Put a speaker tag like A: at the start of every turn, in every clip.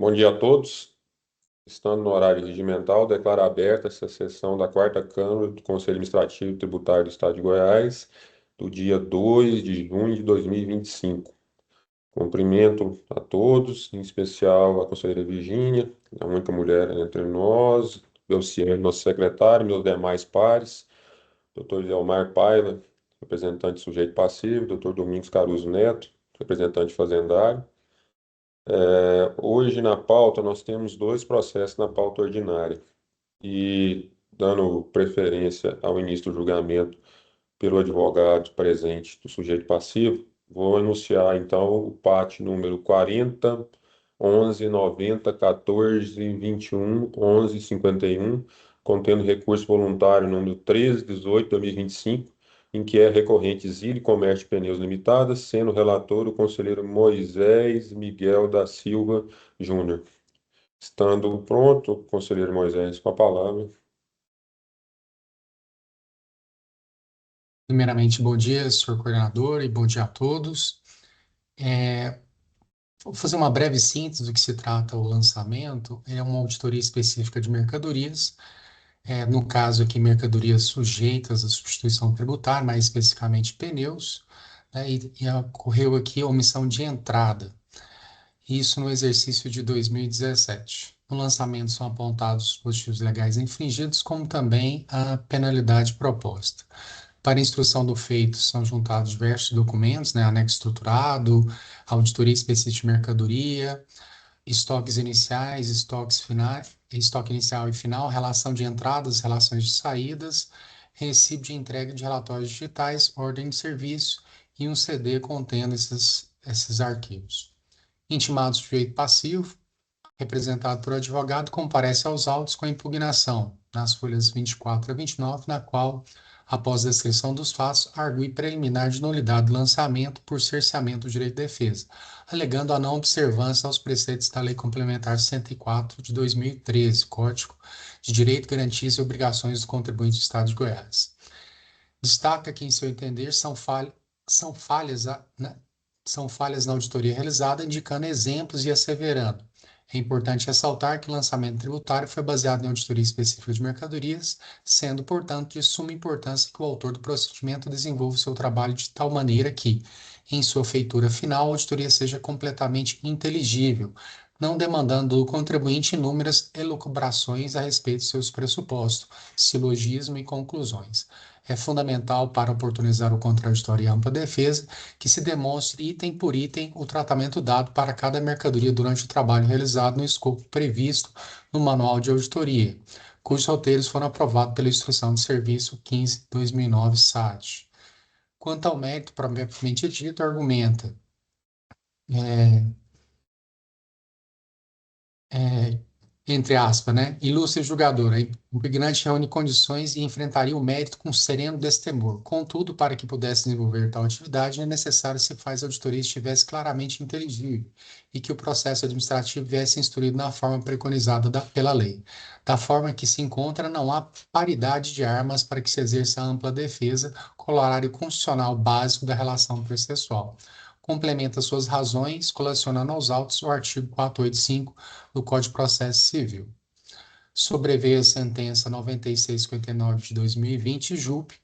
A: Bom dia a todos. Estando no horário regimental, declaro aberta essa sessão da Quarta Câmara do Conselho Administrativo e Tributário do Estado de Goiás, do dia 2 de junho de 2025. Cumprimento a todos, em especial a conselheira Virgínia, a única mulher entre nós, Belciane, nosso secretário, meus demais pares, Dr. Leomar Paiva, representante do sujeito passivo, Dr. Domingos Caruso Neto, representante fazendário. Hoje na pauta nós temos dois processos na pauta ordinária e dando preferência ao início do julgamento pelo advogado presente do sujeito passivo, vou anunciar então o PAT número 40 11 90 14 21 11 51, contendo recurso voluntário número 1318 2025, em que é recorrente Zile Comércio de Pneus Limitada, sendo relator o conselheiro Moisés Miguel da Silva Júnior. Estando pronto, conselheiro Moisés, com a palavra.
B: Primeiramente, bom dia, senhor coordenador, e bom dia a todos. Vou fazer uma breve síntese do que se trata o lançamento. É uma auditoria específica de mercadorias, no caso aqui, mercadorias sujeitas à substituição tributária, mais especificamente pneus, né, e ocorreu aqui a omissão de entrada, isso no exercício de 2017. No lançamento são apontados os dispositivos legais infringidos, como também a penalidade proposta. Para a instrução do feito, são juntados diversos documentos, né, anexo estruturado, auditoria específica de mercadoria, estoques iniciais, estoques finais, estoque inicial e final, relação de entradas, relações de saídas, recibo de entrega de relatórios digitais, ordem de serviço e um CD contendo esses arquivos. Intimados de direito passivo, representado por advogado, comparece aos autos com a impugnação, nas folhas 24 a 29, na qual, após a descrição dos fatos, argue preliminar de nulidade do lançamento por cerceamento do direito de defesa, alegando a não observância aos preceitos da Lei Complementar 104 de 2013, Código de Direito, Garantias e Obrigações do Contribuinte do Estado de Goiás. Destaca que, em seu entender, são falhas na auditoria realizada, indicando exemplos e asseverando. É importante ressaltar que o lançamento tributário foi baseado em auditoria específica de mercadorias, sendo, portanto, de suma importância que o autor do procedimento desenvolva o seu trabalho de tal maneira que, em sua feitura final, a auditoria seja completamente inteligível, não demandando do contribuinte inúmeras elucubrações a respeito de seus pressupostos, silogismo e conclusões. É fundamental para oportunizar o contraditório e a ampla defesa que se demonstre item por item o tratamento dado para cada mercadoria durante o trabalho realizado no escopo previsto no Manual de Auditoria, cujos roteiros foram aprovados pela Instrução de Serviço 15/2009 SAT. Quanto ao mérito propriamente dito, argumenta entre aspas, né? Ilustre julgador, a impugnante reúne condições e enfrentaria o mérito com sereno destemor. Contudo, para que pudesse desenvolver tal atividade, é necessário que se faz a auditoria estivesse claramente inteligível e que o processo administrativo viesse instruído na forma preconizada pela lei. Da forma que se encontra, não há paridade de armas para que se exerça a ampla defesa, com o horário constitucional básico da relação processual. Complementa suas razões, colacionando aos autos o artigo 485 do Código de Processo Civil. Sobreveio a sentença 9659 de 2020, JUP,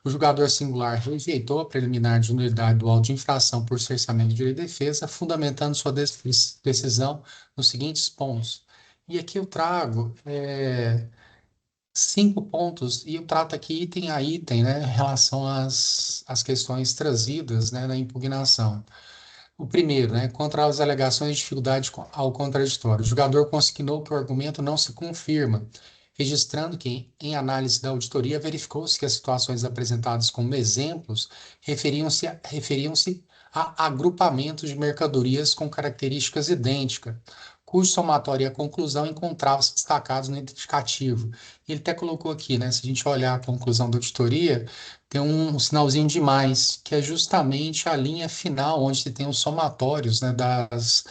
B: o julgador singular rejeitou a preliminar de nulidade do auto de infração por cerceamento de direito de defesa, fundamentando sua decisão nos seguintes pontos. E aqui eu trago 5 pontos, e eu trato aqui item a item, né, em relação às questões trazidas, né, na impugnação. O primeiro, né, contra as alegações de dificuldade ao contraditório. O julgador consignou que o argumento não se confirma, registrando que, em análise da auditoria, verificou-se que as situações apresentadas como exemplos referiam-se a agrupamentos de mercadorias com características idênticas, cujo somatório e a conclusão encontravam-se destacados no indicativo. Ele até colocou aqui, né, se a gente olhar a conclusão da auditoria, tem um sinalzinho de mais, que é justamente a linha final, onde tem os somatórios, né, das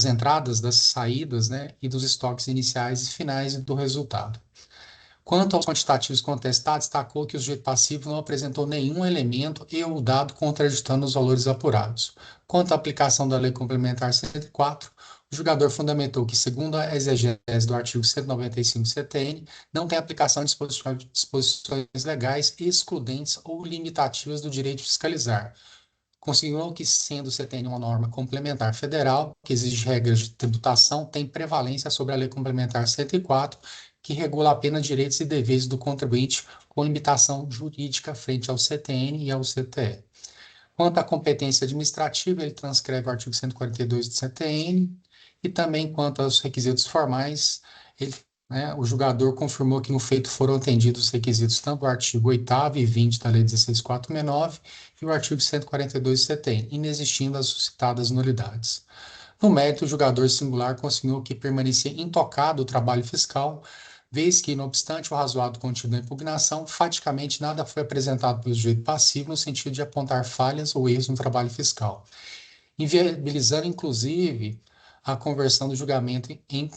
B: entradas, das saídas, né, e dos estoques iniciais e finais do resultado. Quanto aos quantitativos contestados, destacou que o sujeito passivo não apresentou nenhum elemento e ou dado contraditando os valores apurados. Quanto à aplicação da Lei Complementar 104, O julgador fundamentou que, segundo a exegese do artigo 195 do CTN, não tem aplicação de disposições legais excludentes ou limitativas do direito de fiscalizar. Considerou que, sendo o CTN uma norma complementar federal, que exige regras de tributação, tem prevalência sobre a Lei Complementar 104, que regula apenas direitos e deveres do contribuinte com limitação jurídica frente ao CTN e ao CTE. Quanto à competência administrativa, ele transcreve o artigo 142 do CTN, e também quanto aos requisitos formais, o julgador confirmou que no feito foram atendidos os requisitos tanto do artigo 8º e 20 da Lei 16.469 e o artigo 142 do CTN, inexistindo as suscitadas nulidades. No mérito, o julgador singular consignou que permanecia intocado o trabalho fiscal, vez que, não obstante o razoado contido na impugnação, faticamente nada foi apresentado pelo sujeito passivo no sentido de apontar falhas ou erros no trabalho fiscal, inviabilizando, inclusive, a conversão do julgamento em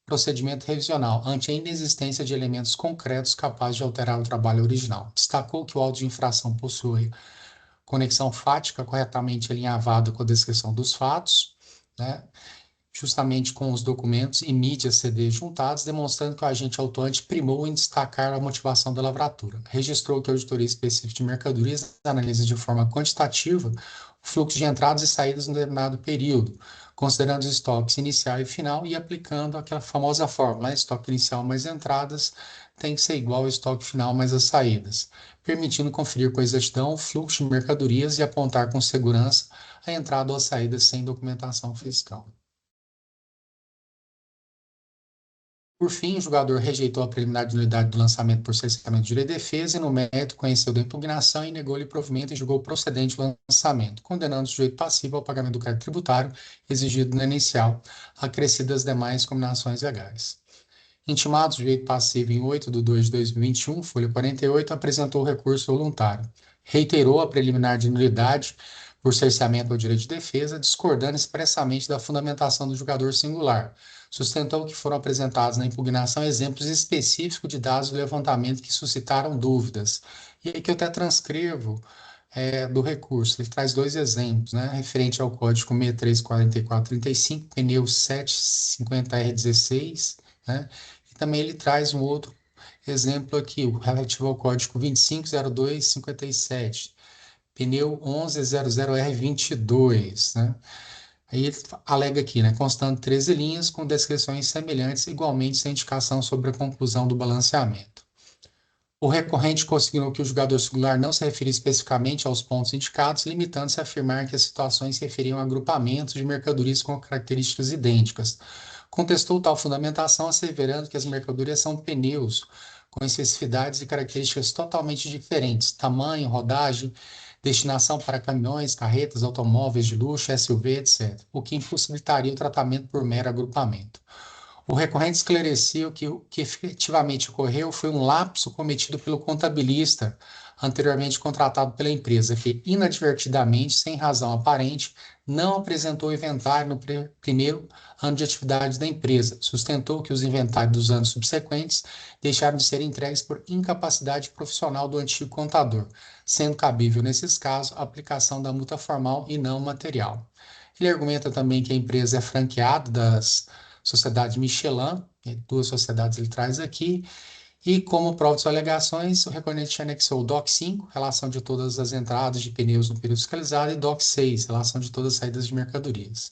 B: procedimento revisional, ante a inexistência de elementos concretos capazes de alterar o trabalho original. Destacou que o auto de infração possui conexão fática corretamente alinhavada com a descrição dos fatos, justamente com os documentos e mídias CD juntados, demonstrando que o agente autuante primou em destacar a motivação da lavratura. Registrou que a auditoria específica de mercadorias analisa de forma quantitativa o fluxo de entradas e saídas em um determinado período, considerando os estoques inicial e final e aplicando aquela famosa fórmula, estoque inicial mais entradas tem que ser igual ao estoque final mais as saídas, permitindo conferir com exatidão o fluxo de mercadorias e apontar com segurança a entrada ou a saída sem documentação fiscal. Por fim, o julgador rejeitou a preliminar de nulidade do lançamento por cerceamento de direito de defesa e, no mérito, conheceu da impugnação e negou-lhe provimento e julgou procedente o lançamento, condenando o sujeito passivo ao pagamento do crédito tributário exigido na inicial, acrescidas das demais combinações legais. Intimado o sujeito passivo em 8/2/2021, folha 48, apresentou o recurso voluntário. Reiterou a preliminar de nulidade por cerceamento ao direito de defesa, discordando expressamente da fundamentação do julgador singular. Sustentou que foram apresentados na impugnação exemplos específicos de dados do levantamento que suscitaram dúvidas. E aqui eu até transcrevo do recurso. Ele traz dois exemplos, referente ao código 634435, pneu 750R16, e também ele traz um outro exemplo aqui, o relativo ao código 250257, pneu 1100R22, Aí ele alega aqui, constando 13 linhas com descrições semelhantes, igualmente sem indicação sobre a conclusão do balanceamento. O recorrente consignou que o julgador singular não se referia especificamente aos pontos indicados, limitando-se a afirmar que as situações se referiam a agrupamentos de mercadorias com características idênticas. Contestou tal fundamentação, asseverando que as mercadorias são pneus, com especificidades e características totalmente diferentes, tamanho, rodagem, destinação para caminhões, carretas, automóveis de luxo, SUV, etc., o que impossibilitaria o tratamento por mero agrupamento. O recorrente esclareceu que o que efetivamente ocorreu foi um lapso cometido pelo contabilista anteriormente contratado pela empresa, que inadvertidamente, sem razão aparente, não apresentou o inventário no primeiro ano de atividade da empresa. Sustentou que os inventários dos anos subsequentes deixaram de ser entregues por incapacidade profissional do antigo contador, sendo cabível, nesses casos, a aplicação da multa formal e não material. Ele argumenta também que a empresa é franqueada das sociedades Michelin, duas sociedades ele traz aqui, e como prova de suas alegações, o recorrente anexou o DOC 5, relação de todas as entradas de pneus no período fiscalizado, e DOC 6, relação de todas as saídas de mercadorias.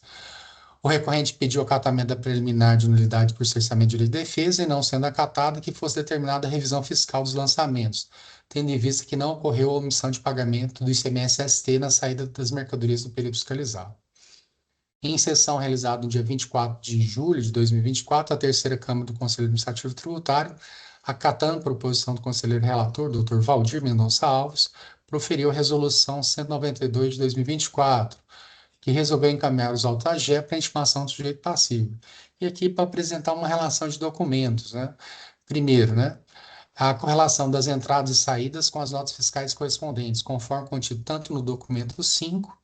B: O recorrente pediu acatamento da preliminar de nulidade por cerceamento de direito de defesa e, não sendo acatada, que fosse determinada a revisão fiscal dos lançamentos, tendo em vista que não ocorreu a omissão de pagamento do ICMS-ST na saída das mercadorias do período fiscalizado. Em sessão realizada no dia 24 de julho de 2024, a terceira Câmara do Conselho Administrativo Tributário, acatando a proposição do conselheiro relator, Dr. Valdir Mendonça Alves, proferiu a resolução 192 de 2024, que resolveu encaminhar os autos AGE para a intimação do sujeito passivo. E aqui para apresentar uma relação de documentos, Primeiro, a correlação das entradas e saídas com as notas fiscais correspondentes, conforme contido tanto no documento 5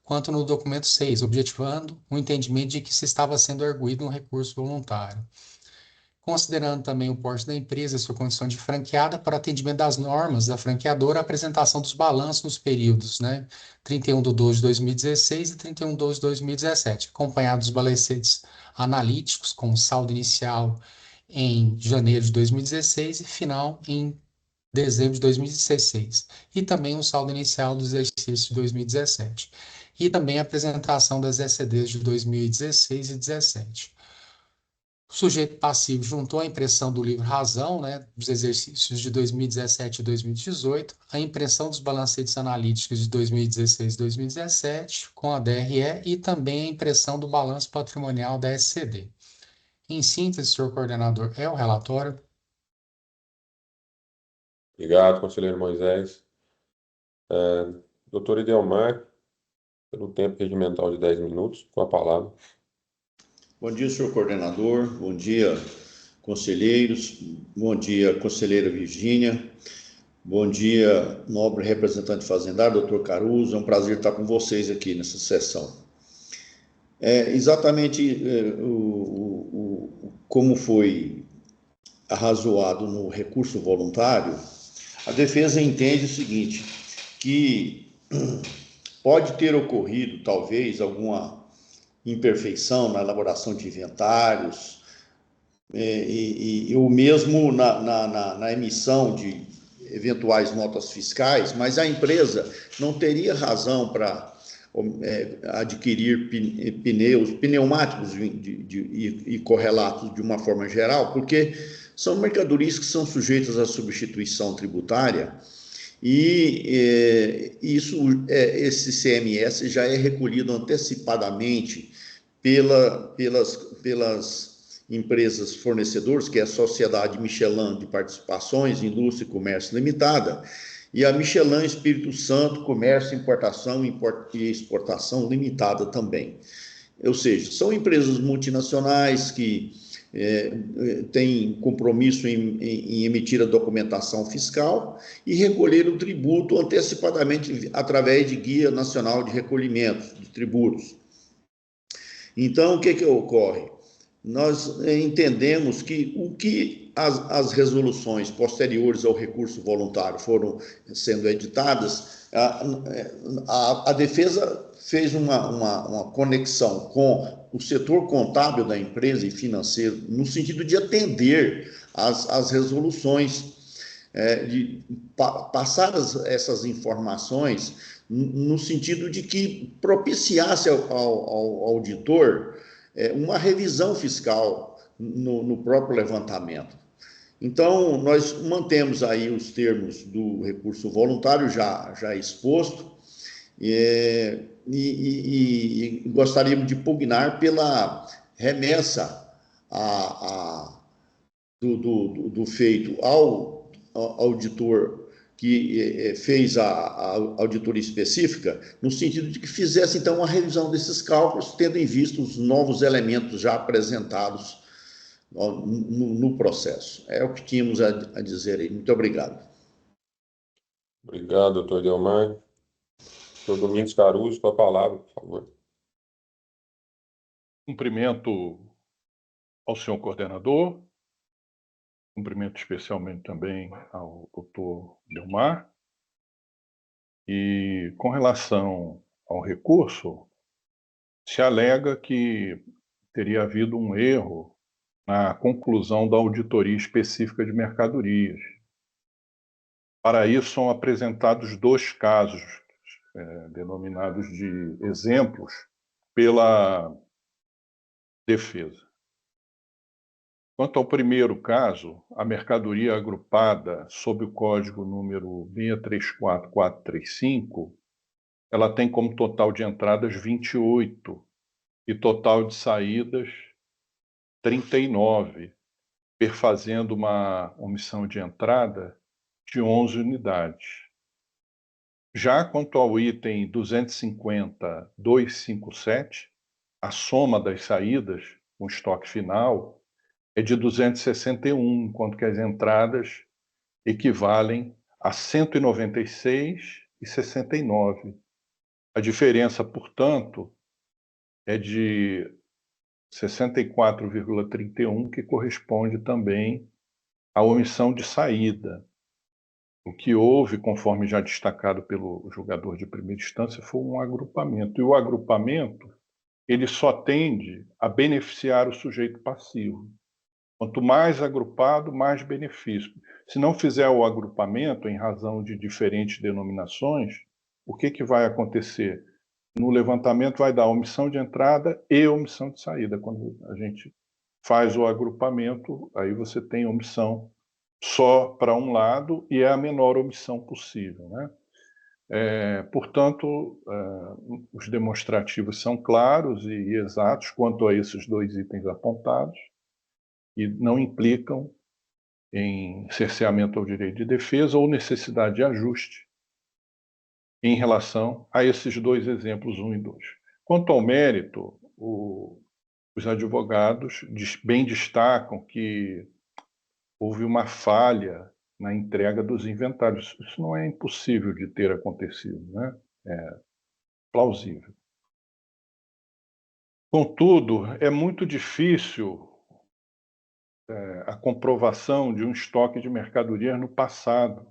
B: quanto no documento 6, objetivando o entendimento de que se estava sendo arguido um recurso voluntário. considerando também o porte da empresa e sua condição de franqueada para atendimento das normas da franqueadora, a apresentação dos balanços nos períodos, né, 31/12 de 2016 e 31/12 de 2017, acompanhados dos balancetes analíticos com saldo inicial em janeiro de 2016 e final em dezembro de 2016, e também o saldo inicial do exercício de 2017, e também a apresentação das ECDs de 2016 e 2017. O sujeito passivo juntou a impressão do livro-razão, né, dos exercícios de 2017 e 2018, a impressão dos balancetes analíticos de 2016 e 2017, com a DRE, e também a impressão do balanço patrimonial da SCD. Em síntese, senhor coordenador, é o relatório.
A: Obrigado, conselheiro Moisés. Doutor Idelmar, pelo tempo regimental de 10 minutos, com a palavra.
C: Bom dia, senhor coordenador. Bom dia, conselheiros. Bom dia, conselheira Virgínia. Bom dia, nobre representante fazendário, doutor Caruso. É um prazer estar com vocês aqui nessa sessão. Exatamente como foi arrazoado no recurso voluntário, a defesa entende o seguinte, que pode ter ocorrido, talvez, alguma imperfeição na elaboração de inventários, ou mesmo na emissão de eventuais notas fiscais, mas a empresa não teria razão para adquirir pneumáticos e correlatos de uma forma geral, porque são mercadorias que são sujeitas à substituição tributária, e esse CMS já é recolhido antecipadamente pelas empresas fornecedoras, que é a Sociedade Michelin de Participações, Indústria e Comércio Limitada, e a Michelin Espírito Santo, Comércio, Importação e Exportação Limitada também. Ou seja, são empresas multinacionais que têm compromisso em emitir a documentação fiscal e recolher o tributo antecipadamente através de Guia Nacional de Recolhimento de Tributos. Então, o que ocorre? Nós entendemos que o que as resoluções posteriores ao recurso voluntário foram sendo editadas, a defesa fez uma conexão com o setor contábil da empresa e financeiro, no sentido de atender às resoluções, de passar essas informações no sentido de que propiciasse ao auditor uma revisão fiscal no próprio levantamento. Então, nós mantemos aí os termos do recurso voluntário já exposto, e gostaríamos de pugnar pela remessa do feito ao auditor que fez a auditoria específica, no sentido de que fizesse, então, uma revisão desses cálculos, tendo em vista os novos elementos já apresentados no processo. É o que tínhamos a dizer aí. Muito obrigado.
A: Obrigado, doutor Idelmar. Doutor Domingos Caruso, com a palavra, por favor.
D: Cumprimento ao senhor coordenador, cumprimento especialmente também ao doutor Delmar. E com relação ao recurso, se alega que teria havido um erro na conclusão da auditoria específica de mercadorias. Para isso, são apresentados dois casos, denominados de exemplos, pela defesa. Quanto ao primeiro caso, a mercadoria agrupada sob o código número 634435, ela tem como total de entradas 28 e total de saídas 39, perfazendo uma omissão de entrada de 11 unidades. Já quanto ao item 250.257, a soma das saídas com estoque final é de 261, enquanto que as entradas equivalem a 196,69. A diferença, portanto, é de 64,31, que corresponde também à omissão de saída. O que houve, conforme já destacado pelo julgador de primeira instância, foi um agrupamento. E o agrupamento, ele só tende a beneficiar o sujeito passivo. Quanto mais agrupado, mais benefício. Se não fizer o agrupamento, em razão de diferentes denominações, o que vai acontecer? No levantamento vai dar omissão de entrada e omissão de saída. Quando a gente faz o agrupamento, aí você tem omissão só para um lado e é a menor omissão possível, né? Portanto, os demonstrativos são claros e exatos quanto a esses dois itens apontados e não implicam em cerceamento ao direito de defesa ou necessidade de ajuste em relação a esses dois exemplos 1 e 2. Quanto ao mérito, os advogados bem destacam que houve uma falha na entrega dos inventários. Isso não é impossível de ter acontecido, né? É plausível. Contudo, é muito difícil a comprovação de um estoque de mercadorias no passado,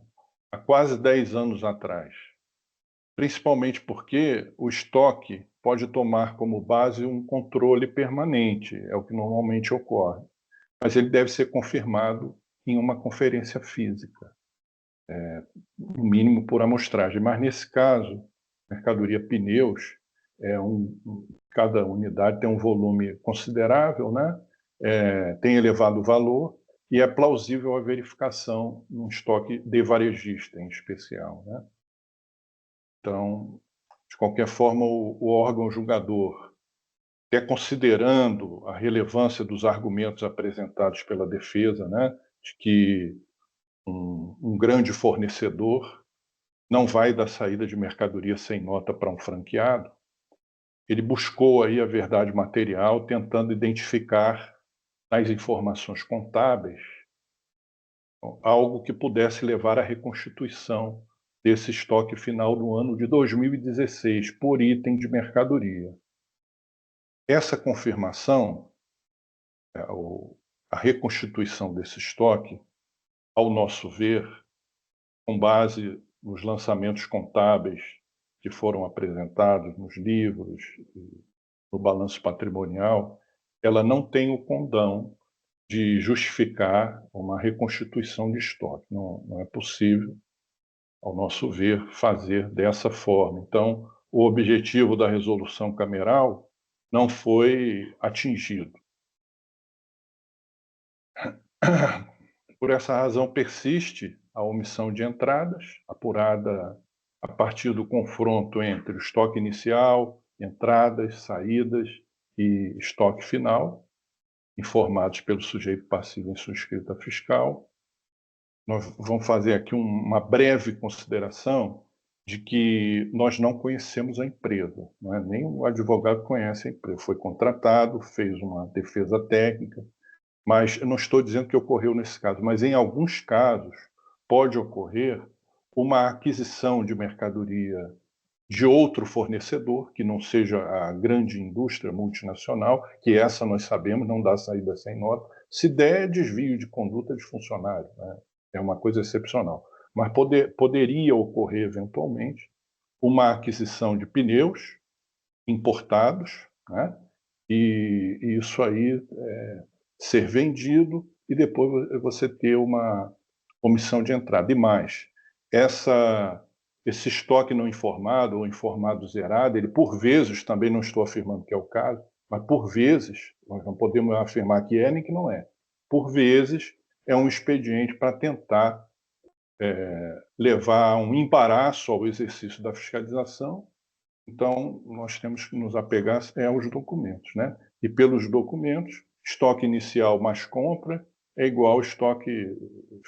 D: há quase 10 anos atrás. Principalmente porque o estoque pode tomar como base um controle permanente, é o que normalmente ocorre. Mas ele deve ser confirmado em uma conferência física, no mínimo por amostragem. Mas, nesse caso, mercadoria pneus, cada unidade tem um volume considerável, né? Tem elevado valor e é plausível a verificação num estoque de varejista, em especial, né? Então, de qualquer forma, o órgão julgador, até considerando a relevância dos argumentos apresentados pela defesa, né, de que um grande fornecedor não vai dar saída de mercadoria sem nota para um franqueado, ele buscou aí a verdade material, tentando identificar nas informações contábeis algo que pudesse levar à reconstituição desse estoque final do ano de 2016 por item de mercadoria. Essa confirmação, a reconstituição desse estoque, ao nosso ver, com base nos lançamentos contábeis que foram apresentados nos livros, no balanço patrimonial, ela não tem o condão de justificar uma reconstituição de estoque. Não é possível, ao nosso ver, fazer dessa forma. Então, o objetivo da resolução cameral não foi atingido. Por essa razão, persiste a omissão de entradas, apurada a partir do confronto entre o estoque inicial, entradas, saídas e estoque final, informados pelo sujeito passivo em sua escrita fiscal. Nós vamos fazer aqui uma breve consideração de que nós não conhecemos a empresa, não é? Nem o advogado conhece a empresa. Foi contratado, fez uma defesa técnica, mas eu não estou dizendo que ocorreu nesse caso, mas em alguns casos pode ocorrer uma aquisição de mercadoria de outro fornecedor, que não seja a grande indústria multinacional, que essa nós sabemos não dá saída sem nota. Se der, desvio de conduta de funcionário, né? É uma coisa excepcional. Mas poderia ocorrer, eventualmente, uma aquisição de pneus importados, né? E isso aí ser vendido e depois você ter uma omissão de entrada. E mais, esse estoque não informado ou informado zerado, ele por vezes, também não estou afirmando que é o caso, mas por vezes, nós não podemos afirmar que é nem que não é, por vezes é um expediente para tentar levar um embaraço ao exercício da fiscalização. Então, nós temos que nos apegar aos documentos, né? E pelos documentos, estoque inicial mais compra é igual ao estoque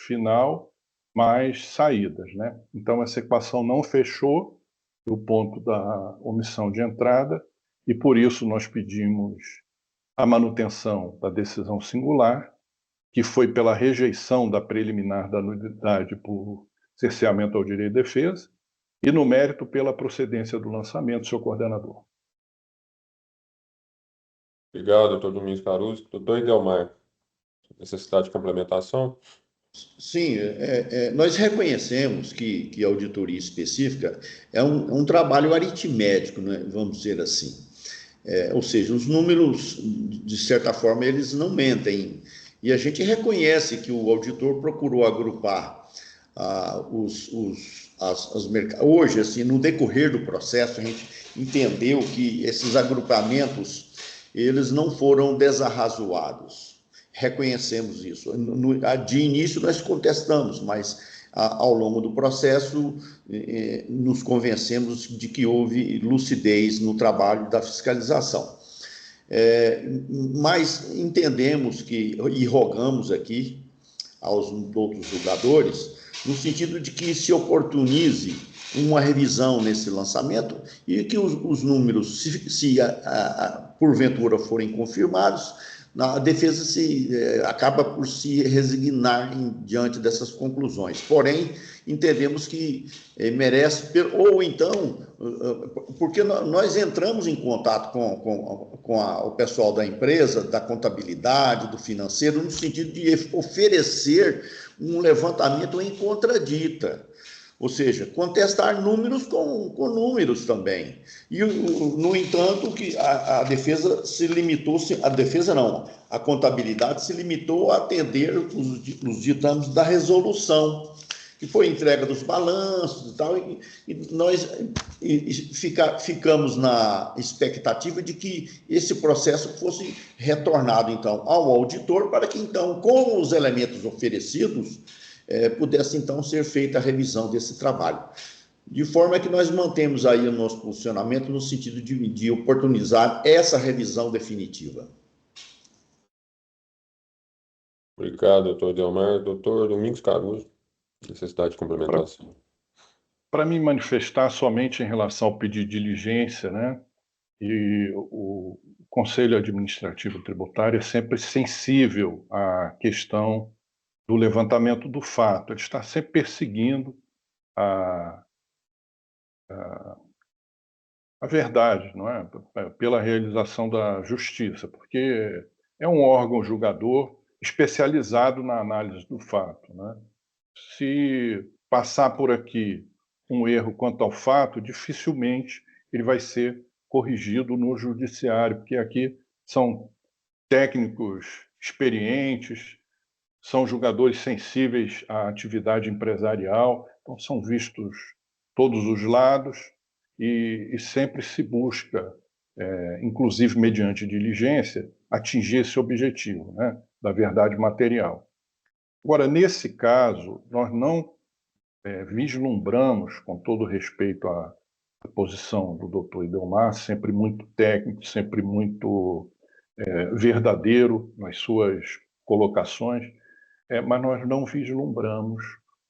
D: final mais saídas, né? Então, essa equação não fechou do ponto da omissão de entrada e, por isso, nós pedimos a manutenção da decisão singular, que foi pela rejeição da preliminar da nulidade por cerceamento ao direito de defesa, e no mérito pela procedência do lançamento, senhor coordenador.
A: Obrigado, doutor Domingos Caruso. Doutor Idelmar, necessidade de complementação?
C: Sim, nós reconhecemos que a auditoria específica é um trabalho aritmético, né, vamos dizer assim. Ou seja, os números, de certa forma, eles não mentem. E a gente reconhece que o auditor procurou agrupar hoje, assim, no decorrer do processo, a gente entendeu que esses agrupamentos, eles não foram desarrazoados. Reconhecemos isso. De início nós contestamos, mas ao longo do processo nos convencemos de que houve lucidez no trabalho da fiscalização. Mas entendemos e rogamos aqui aos outros julgadores, no sentido de que se oportunize uma revisão nesse lançamento e que os números, se porventura forem confirmados, a defesa acaba por se resignar diante dessas conclusões. Porém, entendemos que merece, ou então, porque nós entramos em contato com o pessoal da empresa, da contabilidade, do financeiro, no sentido de oferecer um levantamento em contradita. Ou seja, contestar números com números também. E, no entanto, que a defesa se limitou, a defesa não, a contabilidade se limitou a atender os ditames da resolução, que foi entrega dos balanços e tal, e nós ficamos na expectativa de que esse processo fosse retornado, então, ao auditor, para que, então, com os elementos oferecidos, pudesse, então, ser feita a revisão desse trabalho. De forma que nós mantemos aí o nosso posicionamento no sentido de oportunizar essa revisão definitiva.
A: Obrigado, doutor Idelmar. Doutor Domingos Caruso, necessidade de complementação.
D: Para me manifestar somente em relação ao pedido de diligência, né? E o Conselho Administrativo Tributário é sempre sensível à questão do levantamento do fato. Ele está sempre perseguindo a verdade, não é? Pela realização da justiça, porque é um órgão julgador especializado na análise do fato, né? Se passar por aqui um erro quanto ao fato, dificilmente ele vai ser corrigido no judiciário, porque aqui são técnicos experientes, são julgadores sensíveis à atividade empresarial, então são vistos todos os lados e sempre se busca, inclusive mediante diligência, atingir esse objetivo, né, da verdade material. Agora, nesse caso, nós não vislumbramos, com todo respeito à posição do doutor Idelmar, sempre muito técnico, sempre muito verdadeiro nas suas colocações, mas nós não vislumbramos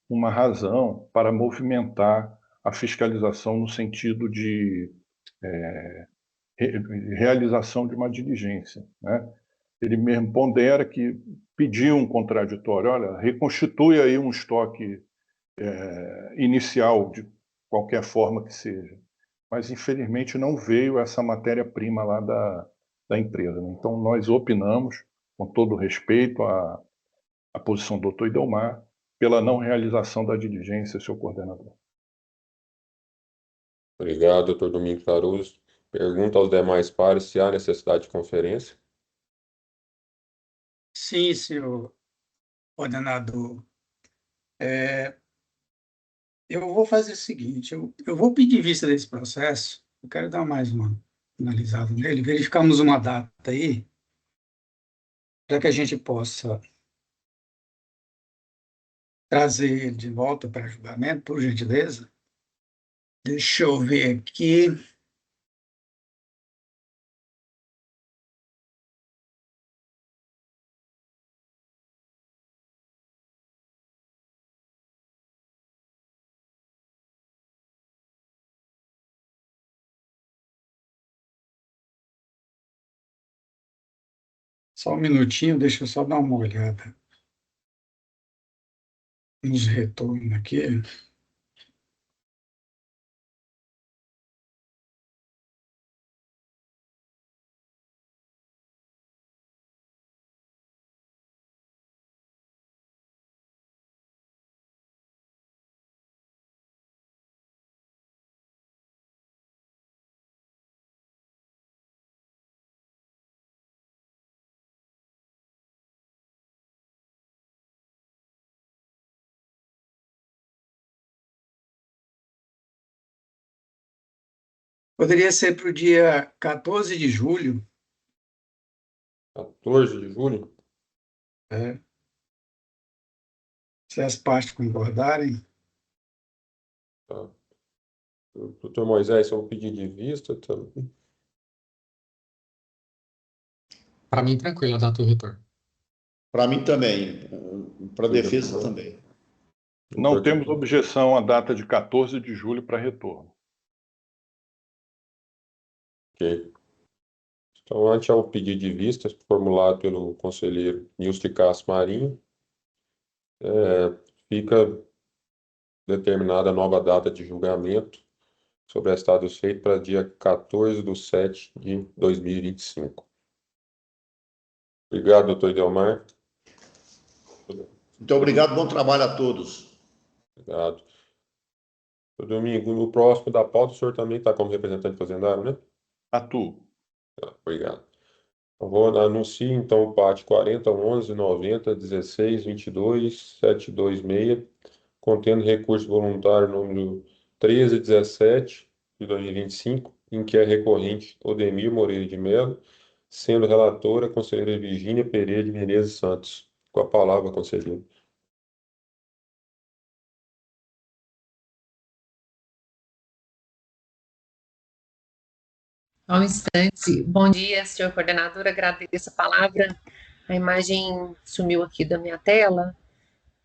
D: uma razão para movimentar a fiscalização no sentido de realização de uma diligência, né? Ele mesmo pondera que pediu um contraditório, olha, reconstitui aí um estoque inicial, de qualquer forma que seja. Mas, infelizmente, não veio essa matéria-prima lá da empresa, né? Então, nós opinamos, com todo respeito à posição do doutor Idelmar, pela não realização da diligência, seu coordenador.
A: Obrigado, doutor Domingos Caruso. Pergunta aos demais pares se há necessidade de conferência.
E: Sim, senhor coordenador. Eu vou fazer o seguinte, eu vou pedir vista desse processo, eu quero dar mais uma analisada nele, verificamos uma data aí, para que a gente possa trazer ele de volta para julgamento, por gentileza. Deixa eu ver aqui. Só um minutinho, deixa eu só dar uma olhada nos retornos aqui. Poderia ser para o dia 14 de julho,
A: 14 de julho?
E: né? Se as partes concordarem.
A: Tá. Doutor Moisés, eu vou pedir de vista também.
B: Para mim, tranquilo a data do retorno.
C: Para mim também, para a defesa também.
D: Não temos objeção à data de 14 de julho para retorno.
A: Ok. Então, ante ao pedido de vista formulado pelo conselheiro Nilson de Castro Marinho, fica determinada a nova data de julgamento sobre estados feitos para dia 14/7/2025. Obrigado, doutor Idelmar.
C: Muito obrigado, bom trabalho a todos.
A: Obrigado. Domingo, no próximo da pauta, o senhor também está como representante fazendário, né?
D: Atuo.
A: Obrigado. Eu vou anunciar, então, o PAT 40, 11, 90, 16, 22, 726, contendo recurso voluntário número 1317 de 2025, em que é recorrente Odemir Moreira de Mello, sendo relatora a conselheira Virgínia Pereira de Menezes Santos. Com a palavra, conselheiro.
F: Só um instante. Bom dia, senhor coordenador. Agradeço a palavra. A imagem sumiu aqui da minha tela.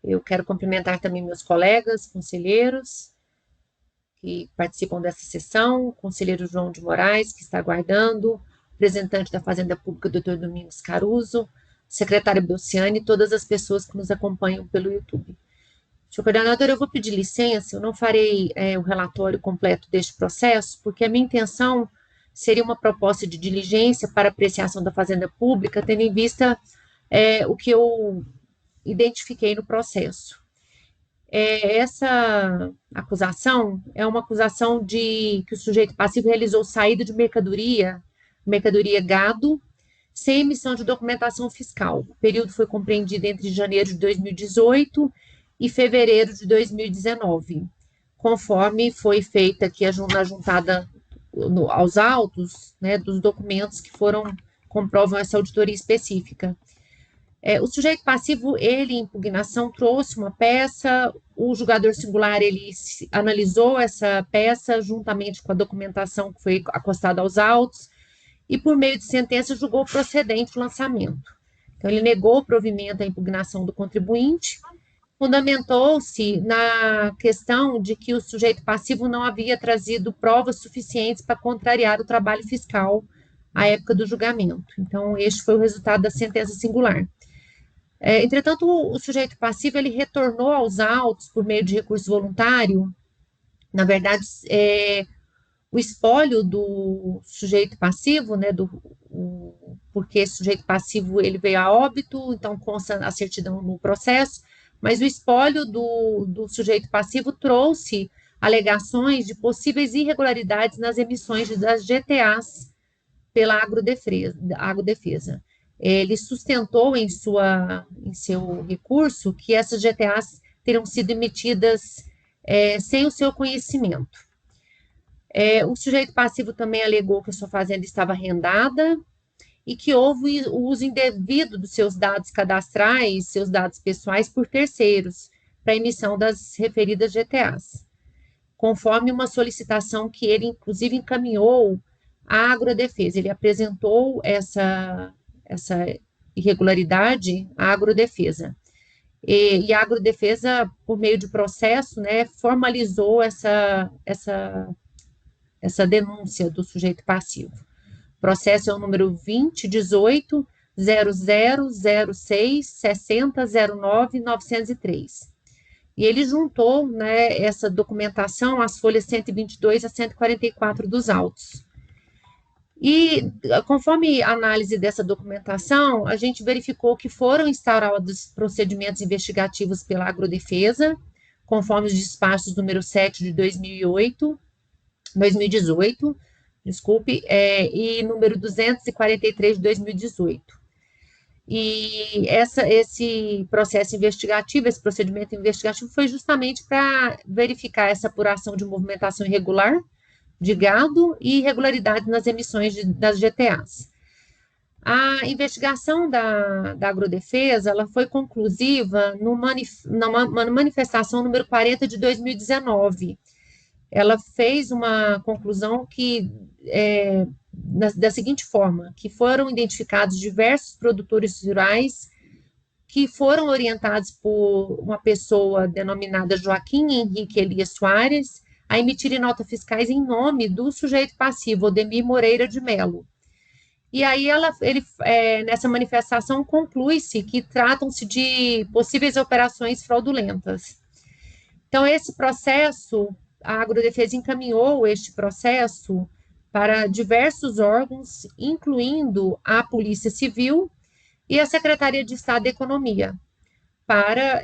F: Eu quero cumprimentar também meus colegas, conselheiros, que participam dessa sessão, o conselheiro João de Moraes, que está aguardando, representante da Fazenda Pública, doutor Domingos Caruso, secretária Belciane e todas as pessoas que nos acompanham pelo YouTube. Senhor coordenador, eu vou pedir licença, eu não farei o relatório completo deste processo, porque a minha intenção seria uma proposta de diligência para apreciação da Fazenda Pública, tendo em vista o que eu identifiquei no processo. Essa acusação é uma acusação de que o sujeito passivo realizou saída de mercadoria gado, sem emissão de documentação fiscal. O período foi compreendido entre janeiro de 2018 e fevereiro de 2019, conforme foi feita aqui na juntada aos autos, né, dos documentos que comprovam essa auditoria específica. O sujeito passivo, ele, em impugnação, trouxe uma peça, o julgador singular, ele analisou essa peça juntamente com a documentação que foi acostada aos autos e, por meio de sentença, julgou procedente o lançamento. Então, ele negou o provimento à impugnação do contribuinte, fundamentou-se na questão de que o sujeito passivo não havia trazido provas suficientes para contrariar o trabalho fiscal à época do julgamento. Então, este foi o resultado da sentença singular. Entretanto, o sujeito passivo, ele retornou aos autos por meio de recurso voluntário. Na verdade, o espólio do sujeito passivo, né, porque esse sujeito passivo ele veio a óbito, então consta a certidão no processo, mas o espólio do sujeito passivo trouxe alegações de possíveis irregularidades nas emissões das GTAs pela agrodefesa. Ele sustentou em seu recurso que essas GTAs teriam sido emitidas sem o seu conhecimento. O sujeito passivo também alegou que a sua fazenda estava arrendada e que houve o uso indevido dos seus dados cadastrais, seus dados pessoais por terceiros, para a emissão das referidas GTAs, conforme uma solicitação que ele, inclusive, encaminhou à agrodefesa. Ele apresentou essa irregularidade à agrodefesa. E a agrodefesa, por meio de processo, né, formalizou essa denúncia do sujeito passivo. O processo é o número 2018-0006-6009-903. E ele juntou, né, essa documentação às folhas 122 a 144 dos autos. E, conforme a análise dessa documentação, a gente verificou que foram instaurados procedimentos investigativos pela agrodefesa, conforme os despachos número 7 de 2018, e número 243 de 2018. E esse processo investigativo, esse procedimento investigativo foi justamente para verificar essa apuração de movimentação irregular de gado e irregularidades nas emissões das GTAs. A investigação da Agrodefesa ela foi conclusiva numa manifestação número 40 de 2019. Ela fez uma conclusão que da seguinte forma, que foram identificados diversos produtores rurais que foram orientados por uma pessoa denominada Joaquim Henrique Elias Soares a emitirem notas fiscais em nome do sujeito passivo, Odemir Moreira de Melo. E aí nessa manifestação conclui-se que tratam-se de possíveis operações fraudulentas. Então, esse processo, a Agrodefesa encaminhou este processo para diversos órgãos, incluindo a Polícia Civil e a Secretaria de Estado da Economia, para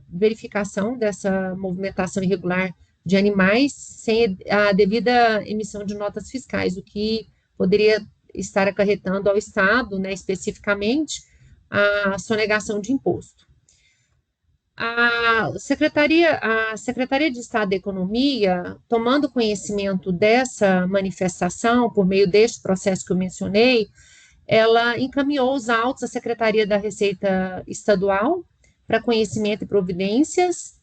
F: verificação dessa movimentação irregular de animais sem a devida emissão de notas fiscais, o que poderia estar acarretando ao Estado, né, especificamente, a sonegação de imposto. A Secretaria de Estado da Economia, tomando conhecimento dessa manifestação, por meio deste processo que eu mencionei, ela encaminhou os autos à Secretaria da Receita Estadual para conhecimento e providências,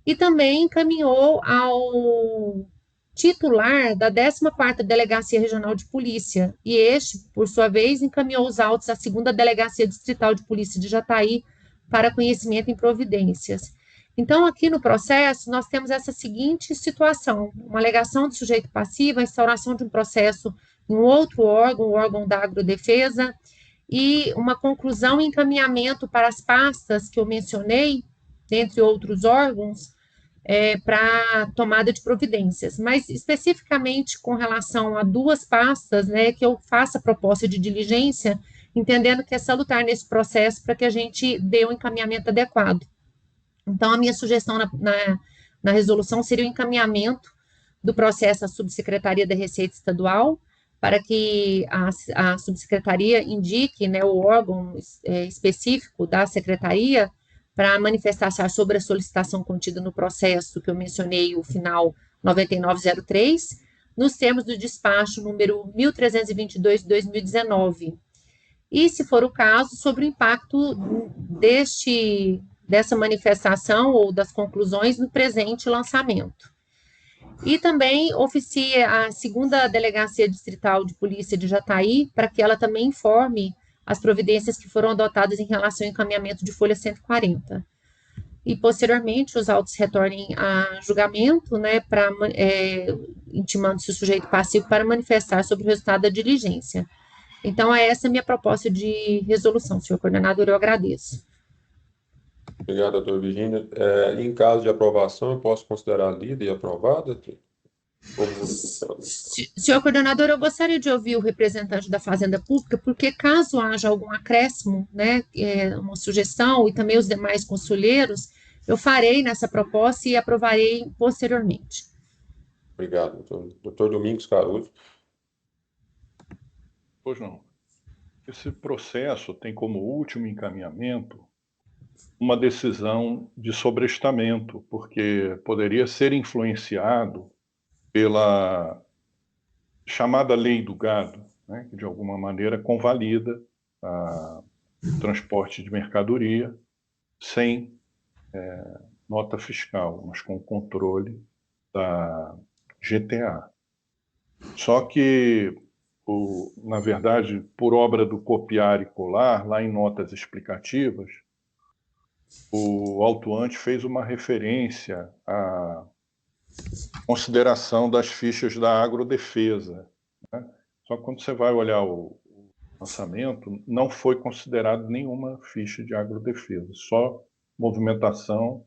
F: e também encaminhou ao titular da 14ª Delegacia Regional de Polícia, e este, por sua vez, encaminhou os autos à 2ª Delegacia Distrital de Polícia de Jataí para conhecimento em providências. Então, aqui no processo, nós temos essa seguinte situação: uma alegação do sujeito passivo, a instauração de um processo em um outro órgão, o órgão da Agrodefesa, e uma conclusão e encaminhamento para as pastas que eu mencionei, dentre outros órgãos, para tomada de providências, mas especificamente com relação a duas pastas, né, que eu faça a proposta de diligência, entendendo que é salutar nesse processo para que a gente dê um encaminhamento adequado. Então, a minha sugestão na resolução seria o encaminhamento do processo à Subsecretaria da Receita Estadual, para que a Subsecretaria indique, né, o órgão específico da Secretaria para manifestar sobre a solicitação contida no processo que eu mencionei, o final 9903, nos termos do despacho número 1322 de 2019. E, se for o caso, sobre o impacto dessa manifestação ou das conclusões no presente lançamento. E também oficie a 2ª Delegacia Distrital de Polícia de Jataí para que ela também informe as providências que foram adotadas em relação ao encaminhamento de folha 140. E, posteriormente, os autos retornem a julgamento, né, intimando-se o sujeito passivo para manifestar sobre o resultado da diligência. Então, essa é a minha proposta de resolução, senhor coordenador, eu agradeço.
A: Obrigado, doutora Virgínia. Em caso de aprovação, eu posso considerar lida e aprovada?
F: Senhor coordenador, eu gostaria de ouvir o representante da Fazenda Pública, porque caso haja algum acréscimo, né, uma sugestão, e também os demais conselheiros, eu farei nessa proposta e aprovarei posteriormente.
A: Obrigado, doutor. Doutor Domingos Caruso.
D: Pois não. Esse processo tem como último encaminhamento uma decisão de sobrestamento, porque poderia ser influenciado pela chamada lei do gado, né, que de alguma maneira convalida o transporte de mercadoria sem nota fiscal, mas com controle da GTA. Só que, na verdade, por obra do copiar e colar, lá em notas explicativas, o autuante fez uma referência à consideração das fichas da Agrodefesa, né? Só que quando você vai olhar o lançamento, não foi considerado nenhuma ficha de Agrodefesa, só movimentação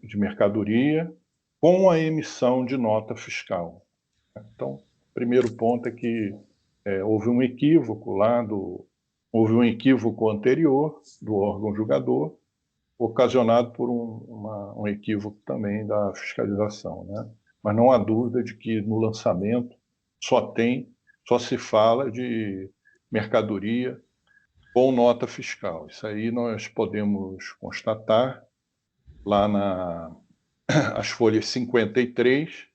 D: de mercadoria com a emissão de nota fiscal. Então, o primeiro ponto é que houve um equívoco houve um equívoco anterior do órgão julgador, ocasionado por um equívoco também da fiscalização, né? Mas não há dúvida de que no lançamento só se fala de mercadoria com nota fiscal. Isso aí nós podemos constatar lá as folhas 53,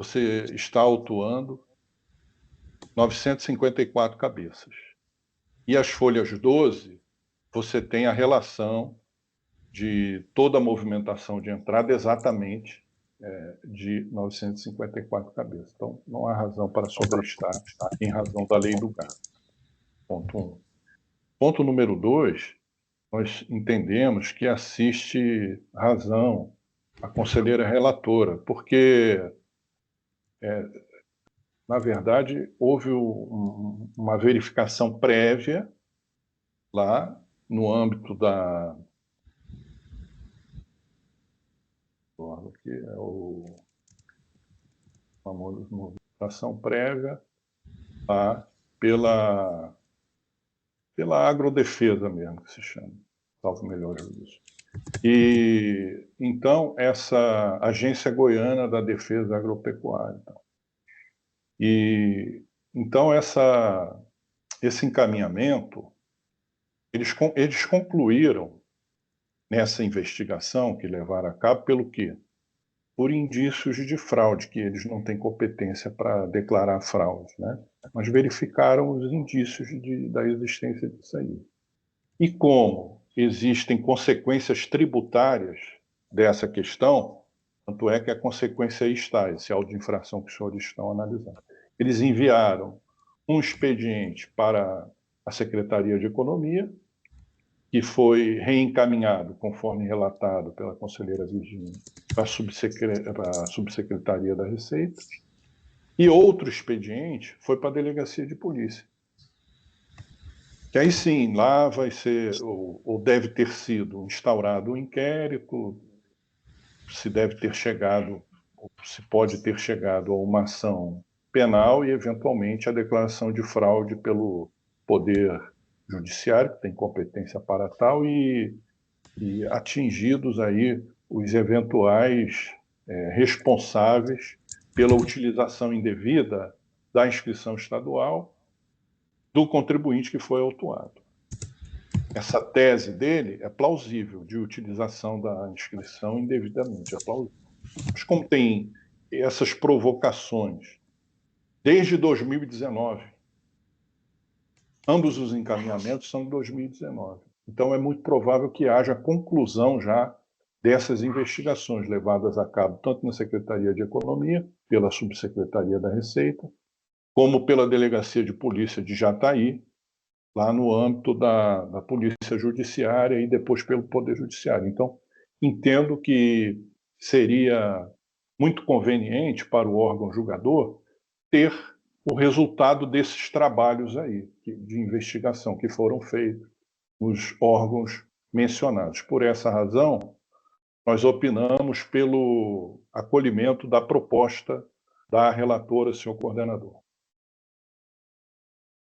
D: você está autuando 954 cabeças. E as folhas 12, você tem a relação de toda a movimentação de entrada exatamente de 954 cabeças. Então, não há razão para sobrestar em razão da lei do gado. Ponto 1. Ponto número 2, nós entendemos que assiste razão a conselheira relatora, porque, na verdade, houve uma verificação prévia lá no âmbito da que é o famoso movimentação prévia lá pela agrodefesa mesmo, que se chama, salvo melhor juízo. E então essa Agência Goiana da Defesa Agropecuária, e então esse encaminhamento eles concluíram nessa investigação que levaram a cabo pelo quê? Por indícios de fraude, que eles não têm competência para declarar fraude, né? Mas verificaram os indícios da existência disso aí. E como existem consequências tributárias dessa questão, tanto é que a consequência aí está, esse auto de infração que os senhores estão analisando. Eles enviaram um expediente para a Secretaria de Economia, que foi reencaminhado, conforme relatado pela conselheira Virgínia, para a Subsecretaria da Receita, e outro expediente foi para a Delegacia de Polícia. Que aí sim, lá vai ser, ou deve ter sido instaurado um inquérito, se deve ter chegado, ou se pode ter chegado a uma ação penal e, eventualmente, a declaração de fraude pelo Poder Judiciário, que tem competência para tal, e atingidos aí os eventuais responsáveis pela utilização indevida da inscrição estadual do contribuinte que foi autuado. Essa tese dele é plausível, de utilização da inscrição indevidamente, é plausível. Mas como tem essas provocações desde 2019, ambos os encaminhamentos são de 2019. Então, é muito provável que haja conclusão já dessas investigações levadas a cabo tanto na Secretaria de Economia, pela Subsecretaria da Receita, como pela Delegacia de Polícia de Jataí, lá no âmbito da Polícia Judiciária e depois pelo Poder Judiciário. Então, entendo que seria muito conveniente para o órgão julgador ter o resultado desses trabalhos aí, de investigação que foram feitos nos órgãos mencionados. Por essa razão, nós opinamos pelo acolhimento da proposta da relatora, senhor coordenador.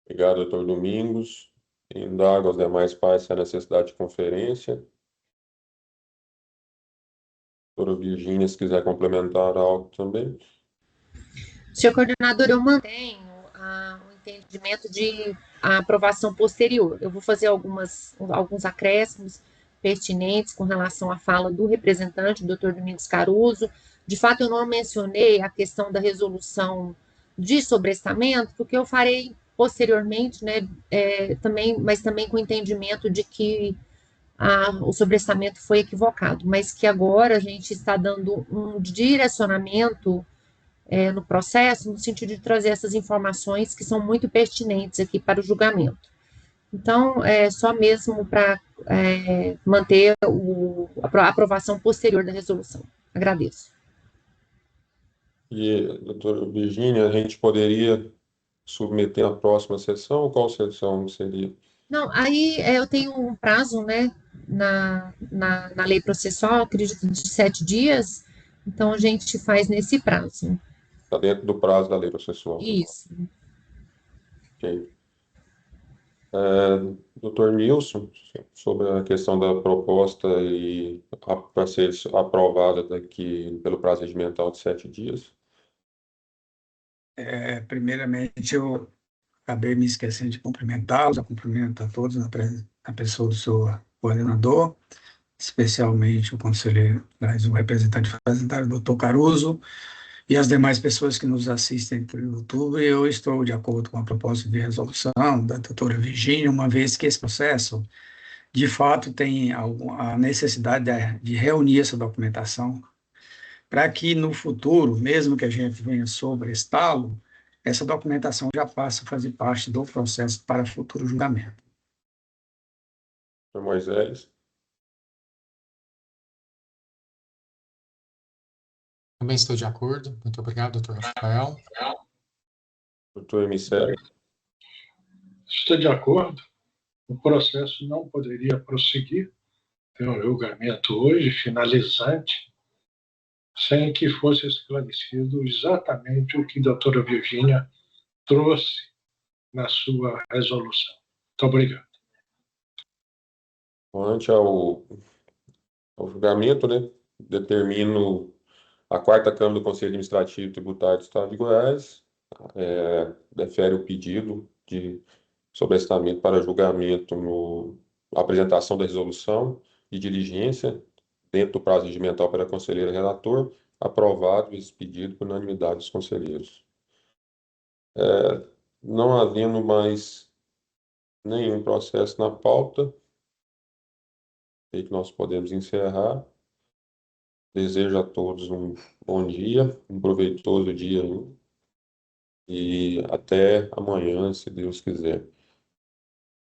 A: Obrigado, doutor Domingos. Indago aos demais partes se há necessidade de conferência. Doutora Virgínia, se quiser complementar algo também.
F: Senhor coordenador, eu mantenho o entendimento de aprovação posterior. Eu vou fazer alguns acréscimos pertinentes com relação à fala do representante, doutor Domingos Caruso. De fato, eu não mencionei a questão da resolução de sobrestamento, porque eu farei posteriormente, né, mas também com o entendimento de que o sobrestamento foi equivocado, mas que agora a gente está dando um direcionamento no processo, no sentido de trazer essas informações que são muito pertinentes aqui para o julgamento. Então, só mesmo para manter a aprovação posterior da resolução. Agradeço.
A: E, doutora Virgínia, a gente poderia submeter à próxima sessão? Qual sessão seria?
F: Não, aí eu tenho um prazo, né, na lei processual, acredito, de 7 dias, então a gente faz nesse prazo.
A: Está dentro do prazo da lei processual.
F: Isso.
A: Ok. Doutor Nilson, sobre a questão da proposta e para ser aprovada daqui pelo prazo regimental de 7 dias.
E: Primeiramente, eu acabei me esquecendo de cumprimentá-los, eu cumprimento a todos na pessoa do seu coordenador, especialmente o conselheiro, o representante doutor Caruso, e as demais pessoas que nos assistem pelo YouTube, eu estou de acordo com a proposta de resolução da doutora Virgínia, uma vez que esse processo, de fato, tem a necessidade de reunir essa documentação, para que no futuro, mesmo que a gente venha sobrestá-lo, essa documentação já passe a fazer parte do processo para futuro julgamento.
A: Doutor Moisés,
B: Também estou de acordo. Muito obrigado, doutor Rafael.
A: doutor Miceli,
G: Estou de acordo. O processo não poderia prosseguir. Tem um julgamento hoje finalizante, sem que fosse esclarecido exatamente o que a doutora Virgínia trouxe na sua resolução. Muito obrigado.
A: ante ao julgamento, né, determino a quarta Câmara do Conselho Administrativo e Tributário do Estado de Goiás, defere o pedido de sobrestamento para julgamento a apresentação da resolução de diligência dentro do prazo regimental pela conselheira relator, aprovado esse pedido por unanimidade dos conselheiros. Não havendo mais nenhum processo na pauta, sei que nós podemos encerrar. Desejo a todos um bom dia, um proveitoso dia e até amanhã, se Deus quiser.